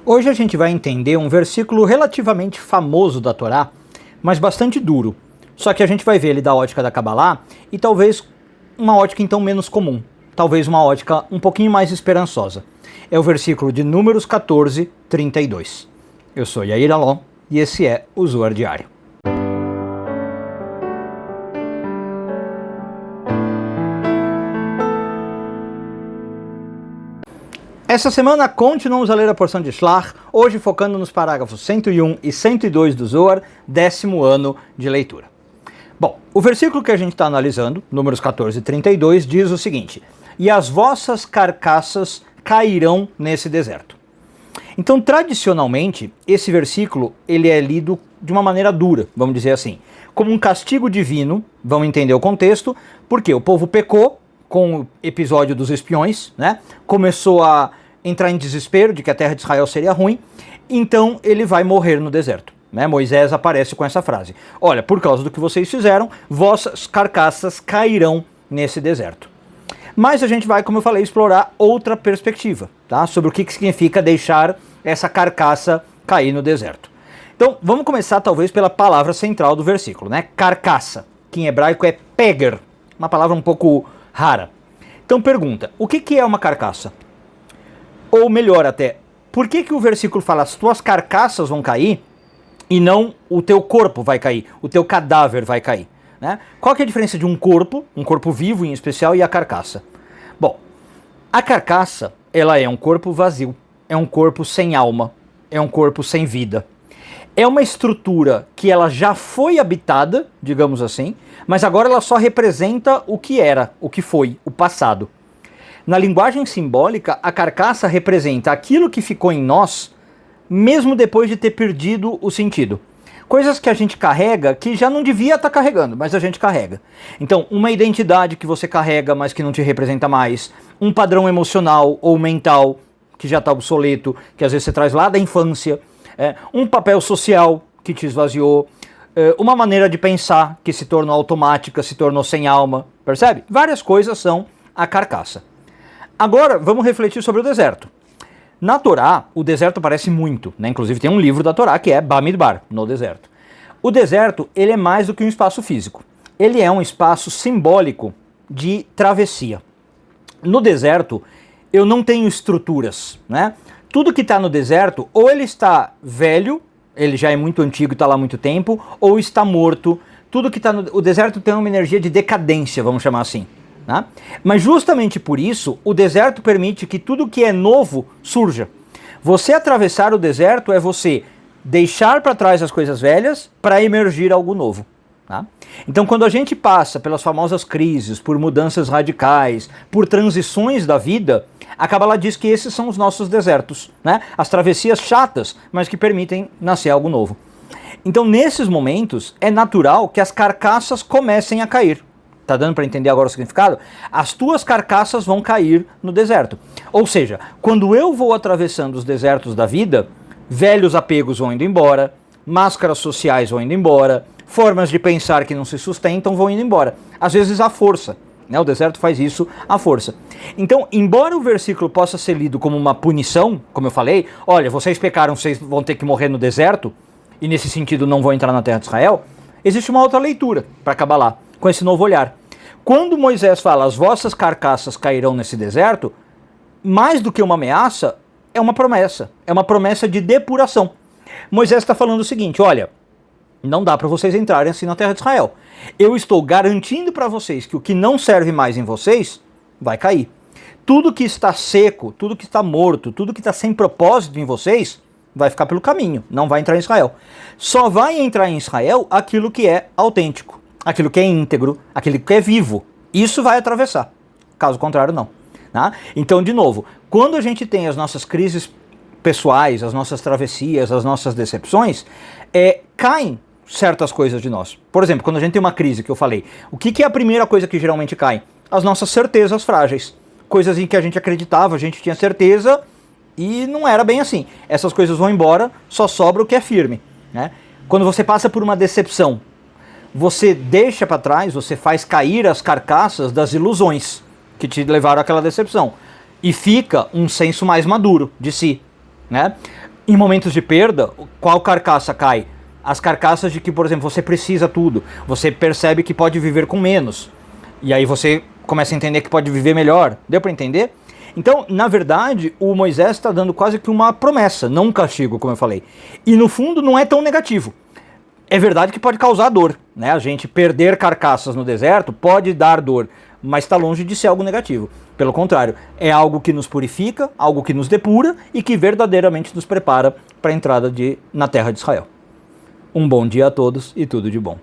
Hoje a gente vai entender um versículo relativamente famoso da Torá, mas bastante duro. Só que a gente vai ver ele da ótica da Kabbalah e talvez uma ótica então menos comum. Talvez uma ótica um pouquinho mais esperançosa. É o versículo de Números 14, 32. Eu sou Yair Alon e esse é o Zohar Diário. Essa semana continuamos a ler a porção de Shlach, hoje focando nos parágrafos 101 e 102 do Zohar, 10º ano de leitura. Bom, o versículo que a gente está analisando, Números 14, 32, diz o seguinte: e as vossas carcaças cairão nesse deserto. Então, tradicionalmente, esse versículo ele é lido de uma maneira dura, vamos dizer assim, como um castigo divino, vamos entender o contexto, porque o povo pecou com o episódio dos espiões, né? Começou a entrar em desespero de que a terra de Israel seria ruim, então ele vai morrer no deserto. Né? Moisés aparece com essa frase: olha, por causa do que vocês fizeram, vossas carcaças cairão nesse deserto. Mas a gente vai, como eu falei, explorar outra perspectiva, tá? Sobre o que significa deixar essa carcaça cair no deserto. Então, vamos começar talvez pela palavra central do versículo, né? Carcaça, que em hebraico é peger, uma palavra um pouco rara. Então pergunta, o que é uma carcaça? Ou melhor até, por que o versículo fala as tuas carcaças vão cair e não o teu corpo vai cair, o teu cadáver vai cair? Né? Qual que é a diferença de um corpo vivo em especial, e a carcaça? Bom, a carcaça, ela é um corpo vazio, é um corpo sem alma, é um corpo sem vida. É uma estrutura que ela já foi habitada, digamos assim, mas agora ela só representa o que era, o que foi, o passado. Na linguagem simbólica, a carcaça representa aquilo que ficou em nós, mesmo depois de ter perdido o sentido. Coisas que a gente carrega que já não devia estar carregando, mas a gente carrega. Então, uma identidade que você carrega, mas que não te representa mais. Um padrão emocional ou mental que já está obsoleto, que às vezes você traz lá da infância. Um papel social que te esvaziou. Uma maneira de pensar que se tornou automática, se tornou sem alma. Percebe? Várias coisas são a carcaça. Agora, vamos refletir sobre o deserto. Na Torá, o deserto aparece muito, né? Inclusive tem um livro da Torá que é Bamidbar, no deserto. O deserto, ele é mais do que um espaço físico. Ele é um espaço simbólico de travessia. No deserto, eu não tenho estruturas, né? Tudo que está no deserto, ou ele está velho, ele já é muito antigo e está lá há muito tempo, ou está morto. Tudo que está no... O deserto tem uma energia de decadência, vamos chamar assim. Né? Mas justamente por isso, o deserto permite que tudo que é novo surja. Você atravessar o deserto é você deixar para trás as coisas velhas para emergir algo novo. Tá? Então, quando a gente passa pelas famosas crises, por mudanças radicais, por transições da vida, a Kabbalah diz que esses são os nossos desertos, né? As travessias chatas, mas que permitem nascer algo novo. Então, nesses momentos, é natural que as carcaças comecem a cair. Tá dando para entender agora o significado? As tuas carcaças vão cair no deserto. Ou seja, quando eu vou atravessando os desertos da vida, velhos apegos vão indo embora, máscaras sociais vão indo embora, formas de pensar que não se sustentam vão indo embora. Às vezes à força, né? O deserto faz isso à força. Então, embora o versículo possa ser lido como uma punição, como eu falei, olha, vocês pecaram, vocês vão ter que morrer no deserto, e nesse sentido não vão entrar na terra de Israel, existe uma outra leitura para Kabbalah, com esse novo olhar. Quando Moisés fala, as vossas carcaças cairão nesse deserto, mais do que uma ameaça, é uma promessa de depuração. Moisés está falando o seguinte, olha, não dá para vocês entrarem assim na terra de Israel. Eu estou garantindo para vocês que o que não serve mais em vocês, vai cair. Tudo que está seco, tudo que está morto, tudo que está sem propósito em vocês, vai ficar pelo caminho, não vai entrar em Israel. Só vai entrar em Israel aquilo que é autêntico, aquilo que é íntegro, aquilo que é vivo. Isso vai atravessar, caso contrário não. Tá? Então, de novo, quando a gente tem as nossas crises pessoais, as nossas travessias, as nossas decepções, caem certas coisas de nós. Por exemplo, quando a gente tem uma crise, que eu falei, o que é a primeira coisa que geralmente cai? As nossas certezas frágeis. Coisas em que a gente acreditava, a gente tinha certeza e não era bem assim. Essas coisas vão embora, só sobra o que é firme. Né? Quando você passa por uma decepção, você deixa para trás, você faz cair as carcaças das ilusões que te levaram àquela decepção. E fica um senso mais maduro de si. Né? Em momentos de perda, qual carcaça cai? As carcaças de que, por exemplo, você precisa tudo, você percebe que pode viver com menos, e aí você começa a entender que pode viver melhor. Deu para entender? Então, na verdade, o Moisés está dando quase que uma promessa, não um castigo, como eu falei. E no fundo não é tão negativo. É verdade que pode causar dor, né? A gente perder carcaças no deserto pode dar dor, mas está longe de ser algo negativo. Pelo contrário, é algo que nos purifica, algo que nos depura e que verdadeiramente nos prepara para a entrada na terra de Israel. Um bom dia a todos e tudo de bom.